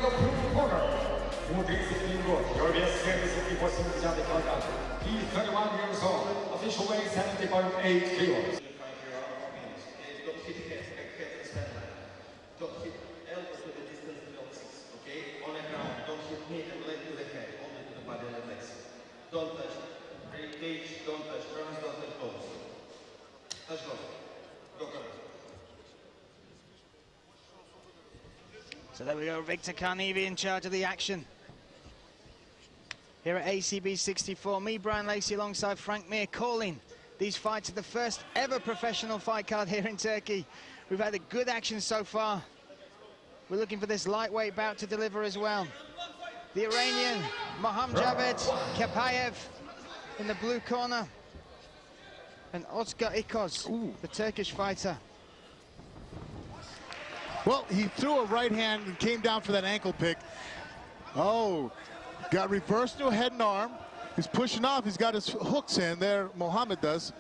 of the blue corner, who takes the lead road, your best game is 50% of the countdown. He's 31 years old, official weight 75.8 kilos. Don't hit elbow to the distance below 6, okay? On the ground, don't hit knee and leg to the head, only to the body and the legs. Don't touch cage, don't touch drums, don't touch bones. Touch bones. Go correct. So there we go, Victor Carnegie in charge of the action. Here at ACB 64, me, Brian Lacey, alongside Frank Mir, calling these fights at the first ever professional fight card here in Turkey. We've had a good action so far. We're looking for this lightweight bout to deliver as well. The Iranian, Mohammad Kapayev in the blue corner. And Özgür İkoz, the Turkish fighter. Well, he threw a right hand and came down for that ankle pick. Oh, got reversed to a head and arm. He's pushing off. He's got his hooks in there. Mohammad does.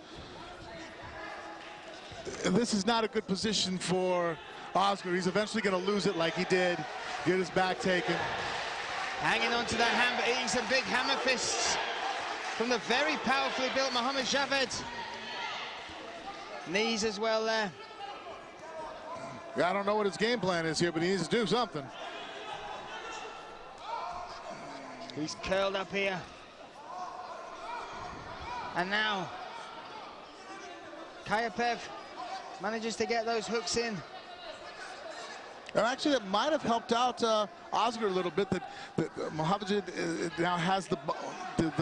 This is not a good position for Özgür. He's eventually going to lose it like he did. Get his back taken. Hanging on to that hammer, eating some big hammer fists from the very powerfully built Mohammad Javed. Knees as well there. I don't know what his game plan is here, but he needs to do something. He's curled up here. And now, Kapayev manages to get those hooks in. And actually, that might have helped out Özgür a little bit, that Mohammad now has the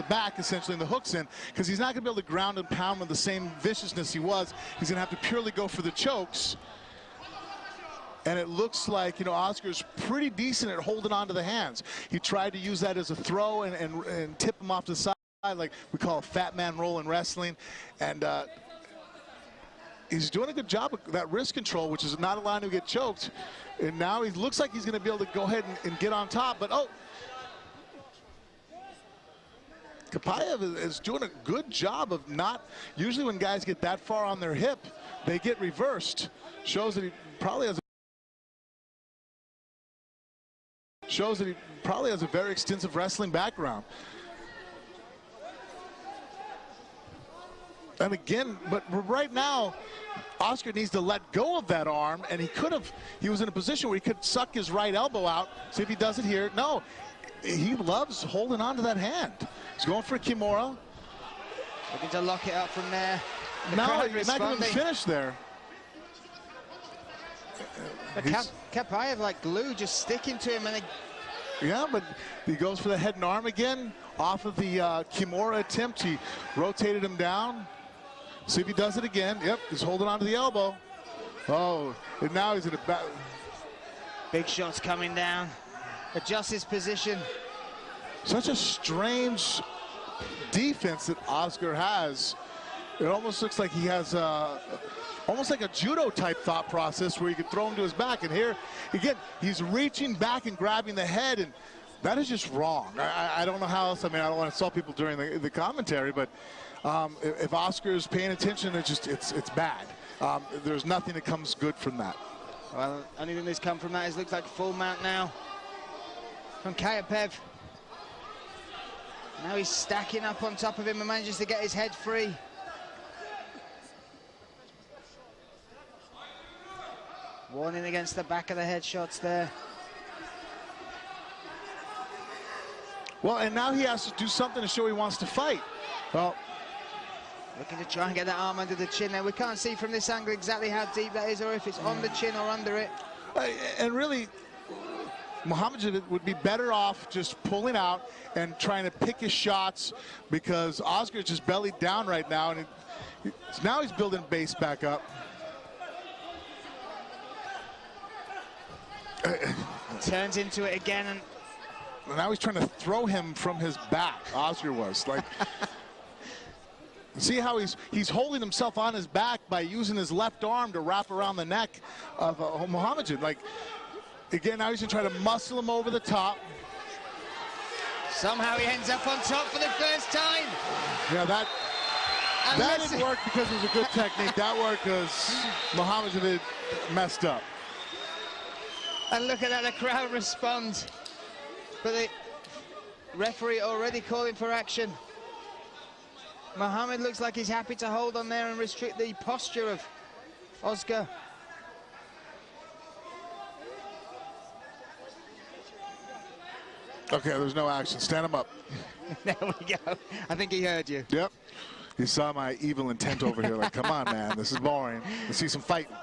back, essentially, and the hooks in, because he's not going to be able to ground and pound with the same viciousness he was. He's going to have to purely go for the chokes. And it looks like, you know, Özgür's pretty decent at holding on to the hands. He tried to use that as a throw and tip him off to the side, like we call a fat man roll in wrestling. And he's doing a good job of that wrist control, which is not allowing him to get choked. And now he looks like he's going to be able to go ahead and get on top. But, oh, Kapayev is doing a good job of not, usually when guys get that far on their hip, they get reversed. Shows that he probably has a very extensive wrestling background. And again, but right now, Özgür needs to let go of that arm, and he was in a position where he could suck his right elbow out. See if he does it here. No, he loves holding on to that hand. He's going for a Kimura. Looking to lock it up from there. No, he's not going to finish there. But Kapayev, like glue, just sticking to him. Yeah, but he goes for the head and arm again. Off of the Kimura attempt, he rotated him down. See if he does it again. Yep, he's holding on to the elbow. Oh, and now he's in a back. Big shots coming down. Adjusts his position. Such a strange defense that Özgür has. It almost looks like he has almost like a judo type thought process where you could throw him to his back. And here, again, he's reaching back and grabbing the head, and that is just wrong. I don't know how else. I mean, I don't want to insult people during the commentary, but if Özgür is paying attention, it's bad. There's nothing that comes good from that. Well, only thing that's come from that is looks like full mount now from Kapayev. Now he's stacking up on top of him and manages to get his head free. Warning against the back of the head shots there. Well, and now he has to do something to show he wants to fight. Well, looking to try and get that arm under the chin there. We can't see from this angle exactly how deep that is, or if it's on the chin or under it. And really, Mohammad would be better off just pulling out and trying to pick his shots, because Özgür is just bellied down right now, and now he's building base back up. Turns into it again, and now he's trying to throw him from his back. Özgür was like, see how he's holding himself on his back by using his left arm to wrap around the neck of Mohammad. Like, again, now he's gonna try to muscle him over the top. Somehow he ends up on top for the first time. Yeah, that didn't work because it was a good technique. That worked because Mohammad messed up. And look at that, the crowd respond. But the referee already calling for action. Mohammad looks like he's happy to hold on there and restrict the posture of Oscar. Okay, there's no action. Stand him up. There we go. I think he heard you. Yep. He saw my evil intent over here. Like, come on, man. This is boring. Let's see some fighting.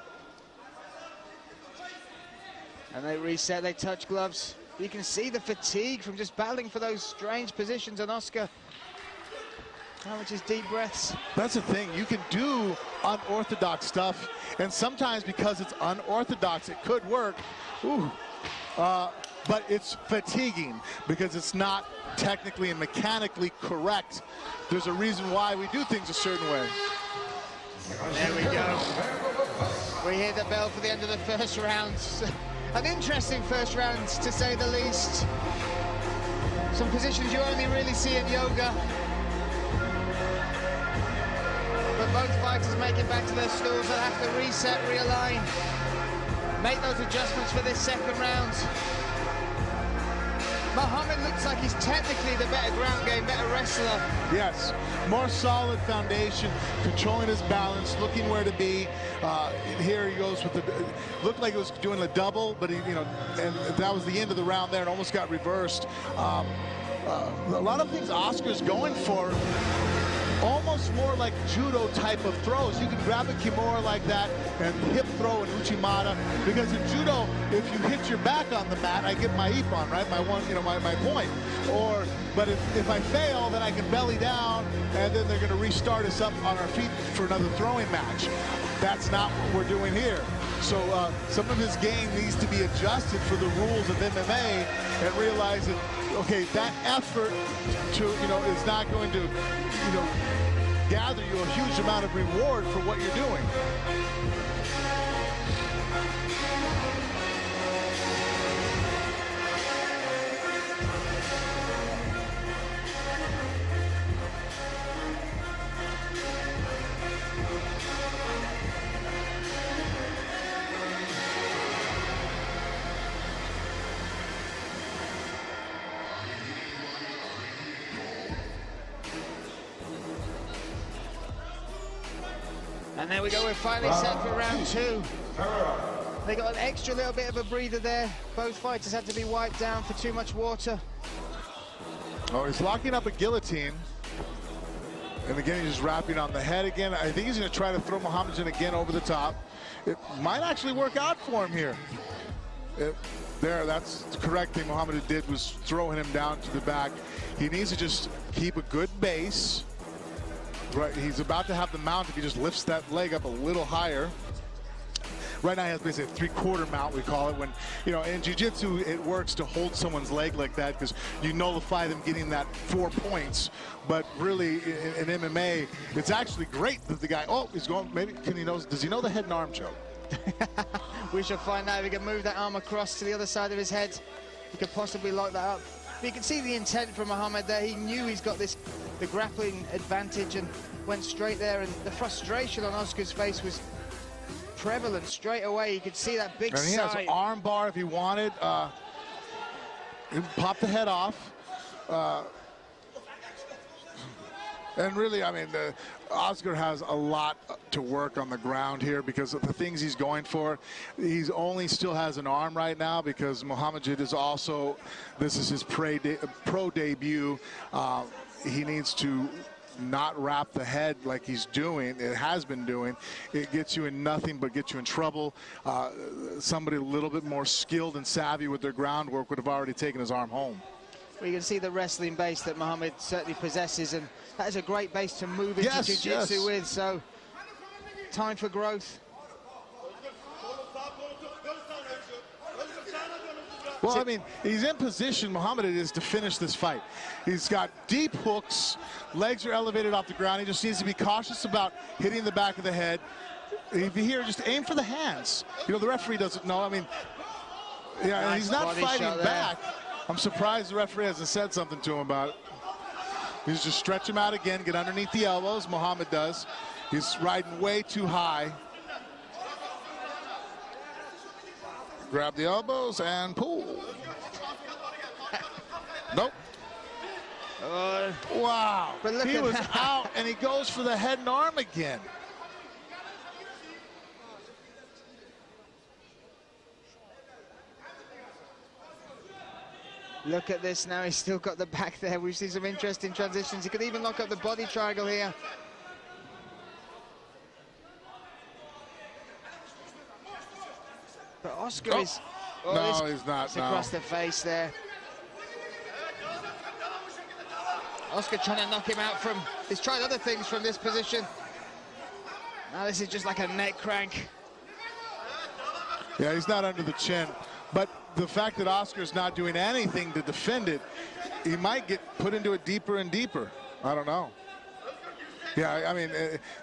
And they reset, they touch gloves. You can see the fatigue from just battling for those strange positions on Oscar. How much is deep breaths? That's the thing. You can do unorthodox stuff, and sometimes because it's unorthodox, it could work. Ooh. But it's fatiguing because it's not technically and mechanically correct. There's a reason why we do things a certain way. There we go. We hear the bell for the end of the first round. An interesting first round, to say the least. Some positions you only really see in yoga. But both fighters make it back to their stools. They'll have to reset, realign, make those adjustments for this second round. Mohammad looks like he's technically the better ground game, better wrestler. Yes, more solid foundation, controlling his balance, looking where to be. Here he goes with the, looked like it was doing a double, but he, you know, and that was the end of the round there. It almost got reversed. A lot of things Oscar's going for, almost more like judo type of throws. You can grab a kimura like that and hip throw an uchimata, because in judo, if you hit your back on the mat, I get my ippon, right? My one, you know, my point. Or, but if I fail, then I can belly down, and then they're going to restart us up on our feet for another throwing match. That's not what we're doing here. So some of his game needs to be adjusted for the rules of MMA and realize that, okay, that effort to, you know, is not going to, you know, gather you a huge amount of reward for what you're doing. And there we go, we're finally set for round two. They got an extra little bit of a breather there. Both fighters had to be wiped down for too much water. Oh, he's locking up a guillotine. And again, he's just wrapping on the head again. I think he's going to try to throw Mohammad again over the top. It might actually work out for him here. There, that's the correct thing Mohammad did, was throwing him down to the back. He needs to just keep a good base. Right, he's about to have the mount if he just lifts that leg up a little higher. Right now he has basically a three-quarter mount, we call it, when, you know, in jiu-jitsu it works to hold someone's leg like that because you nullify them getting that 4 points. But really in MMA, it's actually great that the guy, oh, he's going, maybe, does he know the head and arm choke? We shall find out if he can move that arm across to the other side of his head. He could possibly lock that up. But you can see the intent from Mohammad there. He knew he's got this, the grappling advantage, and went straight there. And the frustration on Oscar's face was prevalent straight away. You could see that big sigh. And he has an arm bar if he wanted. He pop the head off. And really, I mean, Oscar has a lot to work on the ground here because of the things he's going for. He's only still has an arm right now because Mohammad is also, this is his pro debut. He needs to not wrap the head like he's doing, it has been doing. It gets you in nothing but gets you in trouble. Somebody a little bit more skilled and savvy with their groundwork would have already taken his arm home. Well, you can see the wrestling base that Mohammad certainly possesses, and that is a great base to move into jiu-jitsu with, so time for growth. Well, I mean, he's in position, Mohammad is, to finish this fight. He's got deep hooks, legs are elevated off the ground. He just needs to be cautious about hitting the back of the head. If you hear, just aim for the hands. You know, the referee doesn't know. I mean, yeah, nice, he's not fighting back. I'm surprised the referee hasn't said something to him about it. He's just stretch him out again, get underneath the elbows, Mohammad does. He's riding way too high. grab the elbows and pull. Nope. Wow. But look he at was that. out, and he goes for the head and arm again. Look at this now, he's still got the back there. We've seen some interesting transitions. He could even lock up the body triangle here. But Oscar is... Oh, no, he's not. It's across the face there. Oscar trying to knock him out from... He's tried other things from this position. Now this is just like a neck crank. Yeah, he's not under the chin. But the fact that Oscar's not doing anything to defend it, he might get put into it deeper and deeper. I don't know. Yeah, I mean,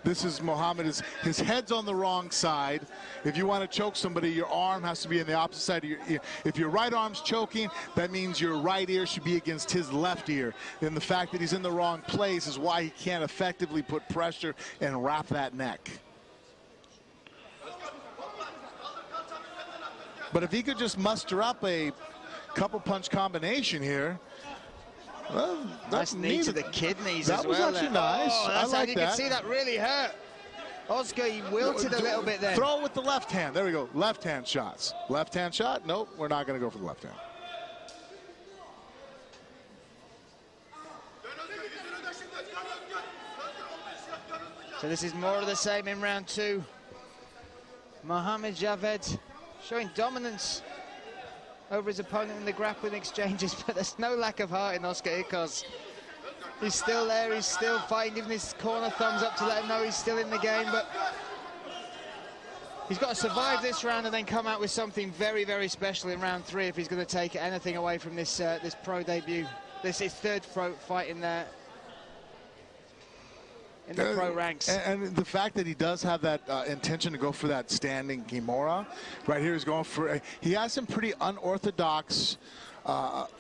this is Mohammad. His head's on the wrong side. If you want to choke somebody, your arm has to be in the opposite side of your ear. If your right arm's choking, that means your right ear should be against his left ear. And the fact that he's in the wrong place is why he can't effectively put pressure and wrap that neck. But if he could just muster up a couple punch combination here. Well, nice knee to the kidneys that as was well. actually nice. Oh, I like you that. can see that really hurt. Oscar, he wilted a little bit there. Throw with the left hand. There we go. Left hand shots. Left hand shot. Nope, we're not going to go for the left hand. So this is more of the same in round two. Mohammad Javed showing dominance over his opponent in the grappling exchanges, but there's no lack of heart in Oscar Ikos. He's still there, he's still fighting, giving his corner thumbs up to let him know he's still in the game, but he's got to survive this round and then come out with something very, very special in round three if he's going to take anything away from this this pro debut. This is third pro fight in the pro ranks. And the fact that he does have that intention to go for that standing Kimura, right here he's going for, he has some pretty unorthodox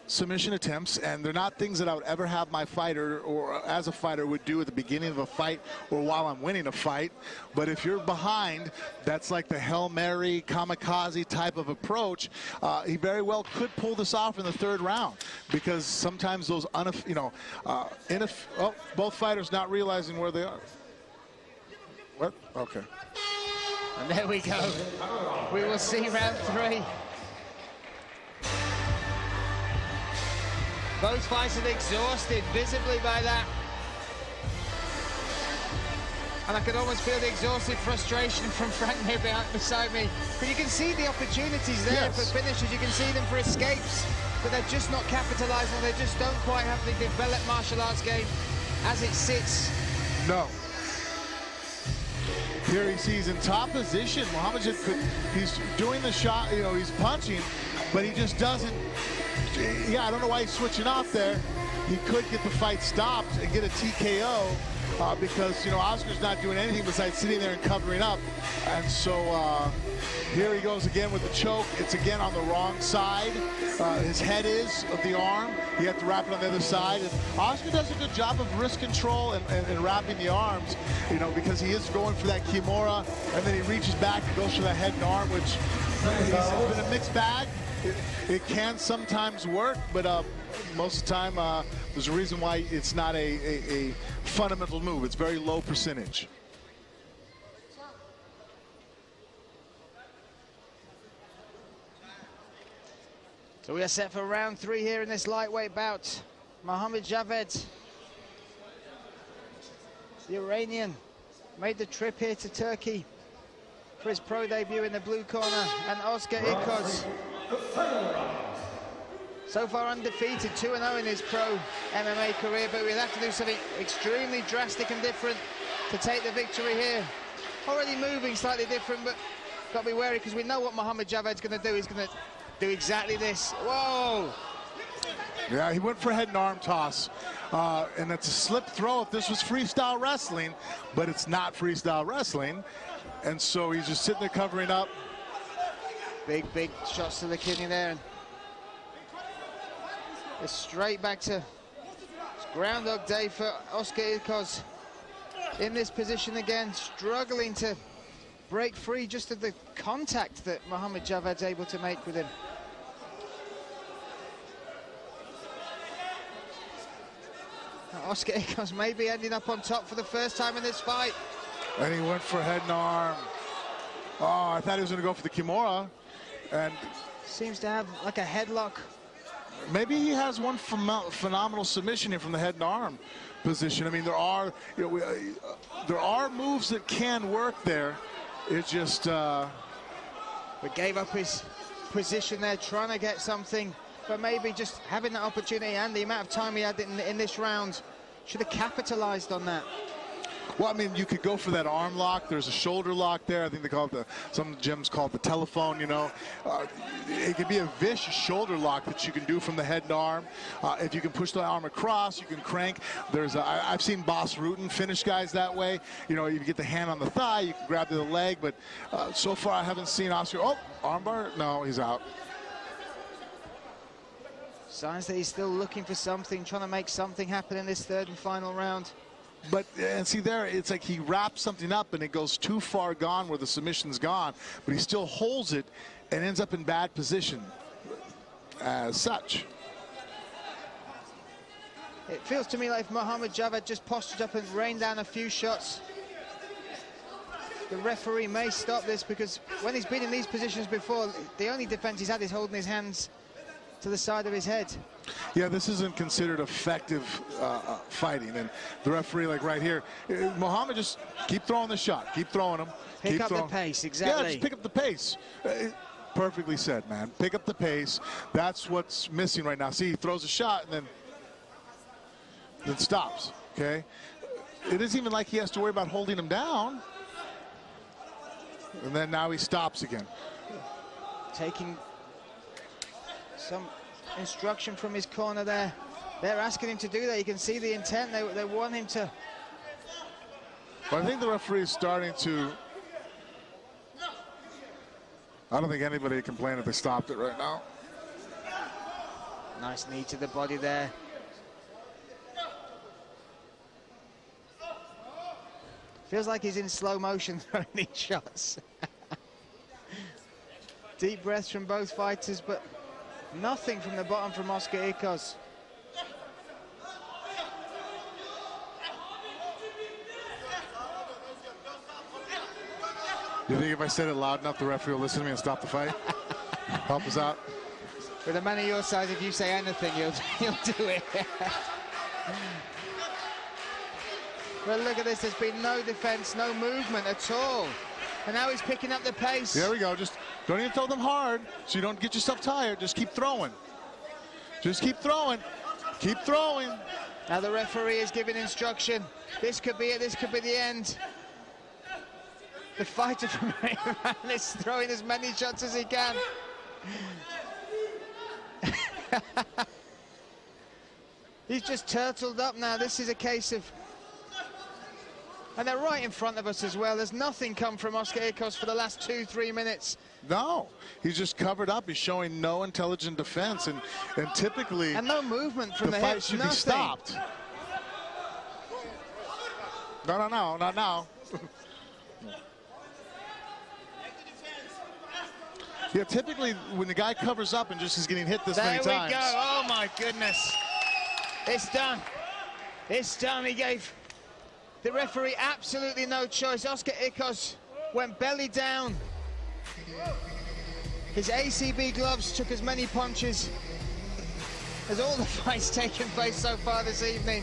submission attempts, and they're not things that I would ever have my fighter or as a fighter would do at the beginning of a fight or while I'm winning a fight. But if you're behind, that's like the Hail Mary kamikaze type of approach. He very well could pull this off in the third round, because sometimes those both fighters not realizing where they are. What? Okay. And there we go. We will see round three. Both fighters exhausted visibly by that. And I could almost feel the exhausted frustration from Frank Mir beside me. But you can see the opportunities there for finishes. You can see them for escapes. But they're just not capitalizing. They just don't quite have the developed martial arts game as it sits. No. Here he sees in top position. Mohammad he's doing the shot, you know, he's punching, but he just doesn't. Yeah, I don't know why he's switching off there. He could get the fight stopped and get a TKO because, you know, Oscar's not doing anything besides sitting there and covering up. And so here he goes again with the choke. It's again on the wrong side. His head is of the arm. You have to wrap it on the other side. And Oscar does a good job of wrist control and wrapping the arms, you know, because he is going for that Kimura, and then he reaches back and goes for that head and arm, which it's been a mixed bag. It can sometimes work, but most of the time there's a reason why it's not a fundamental move. It's very low percentage. So we are set for round three here in this lightweight bout. Mohammad Javed, the Iranian, made the trip here to Turkey for his pro debut in the blue corner, and Oscar Ikos, so far undefeated, 2-0 in his pro MMA career, but we'll have to do something extremely drastic and different to take the victory here. Already moving slightly different, but got to be wary because we know what Mohammad Javed's going to do. He's going to do exactly this. Whoa! Yeah, he went for a head and arm toss, and it's a slip throw if this was freestyle wrestling, but it's not freestyle wrestling, and so he's just sitting there covering up. Big shots to the kidney there. It's straight back to Groundhog Day for Oscar Ikos in this position again, struggling to break free just of the contact that Mohammad Javad's able to make with him. Oscar Ikos may be ending up on top for the first time in this fight. And he went for head and arm. Oh, I thought he was going to go for the Kimura. And seems to have like a headlock. Maybe he has one phenomenal submission here from the head and arm position. I mean, there are, you know, there are moves that can work there. It's just... But gave up his position there, trying to get something. But maybe just having that opportunity and the amount of time he had in this round, should have capitalized on that. Well, I mean, you could go for that arm lock. There's a shoulder lock there. I think they call it some gyms call it the telephone, you know. It could be a vicious shoulder lock that you can do from the head and arm. If you can push the arm across, you can crank. I've seen Boss Rutan finish guys that way. You know, you get the hand on the thigh, you can grab the leg, but so far I haven't seen Oscar. Oh, armbar? No, he's out. Signs that he's still looking for something, trying to make something happen in this third and final round. But, and see there, it's like he wraps something up and it goes too far gone where the submission's gone, but he still holds it and ends up in bad position as such. It feels to me like if Mohammad Javad just postured up and rained down a few shots, the referee may stop this, because when he's been in these positions before, the only defense he's had is holding his hands to the side of his head. Yeah, this isn't considered effective fighting, and the referee, like right here, Mohammad, just keep throwing the shot, keep throwing them. Pick up the pace, exactly. Yeah, just pick up the pace. Perfectly said, man. Pick up the pace. That's what's missing right now. See, he throws a shot and then stops, okay? It isn't even like he has to worry about holding him down. And then now he stops again. Taking some instruction from his corner there. They're asking him to do that. You can see the intent. They want him to. But I think the referee is starting to. I don't think anybody can complain if they stopped it right now. Nice knee to the body there. Feels like he's in slow motion throwing these shots. Deep breaths from both fighters, but nothing from the bottom from Oscar Ikos. You think if I said it loud enough, the referee will listen to me and stop the fight? Help us out. With a man of your size, if you say anything, you'll do it. But look at this, there's been no defense, no movement at all. And now he's picking up the pace. There we go. Just don't even throw them hard so you don't get yourself tired. Just keep throwing. Just keep throwing. Keep throwing. Now the referee is giving instruction. This could be it. This could be the end. The fighter from Iran is throwing as many shots as he can. He's just turtled up now. This is a case of... And they're right in front of us as well. There's nothing come from Oscar Ikos for the last 2-3 minutes. No, he's just covered up. He's showing no intelligent defense, and typically... And no movement from the fight hips, should nothing. be stopped. No, not now. Yeah, typically when the guy covers up and just is getting hit this many times. There we go. Oh my goodness. It's done. It's done. He gave the referee absolutely no choice. Oscar Ikos went belly down. His ACB gloves took as many punches as all the fights taking place so far this evening.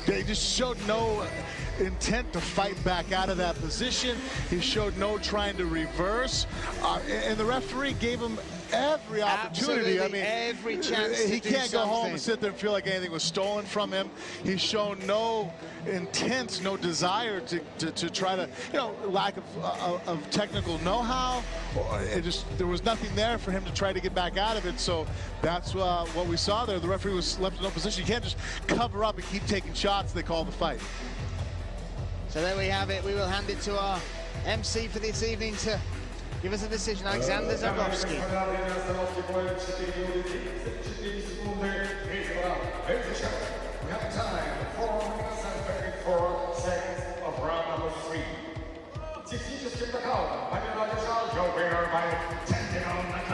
He just showed no intent to fight back out of that position. He showed no trying to reverse. And the referee gave him every opportunity. Absolutely, I mean, every chance he to can't do go home something. and sit there and feel like anything was stolen from him. He's shown no intent, no desire to try to, you know, lack of technical know-how. There was nothing there for him to try to get back out of it. So that's what we saw there. The referee was left in no position. You can't just cover up and keep taking shots. They call the fight. So there we have it. We will hand it to our MC for this evening to give us a decision. Alexander Zabrovsky. We have time, 4 minutes and 34 seconds of round number 3. техническим нокаутом победу одержал Joe Winner by 10-0 knockout.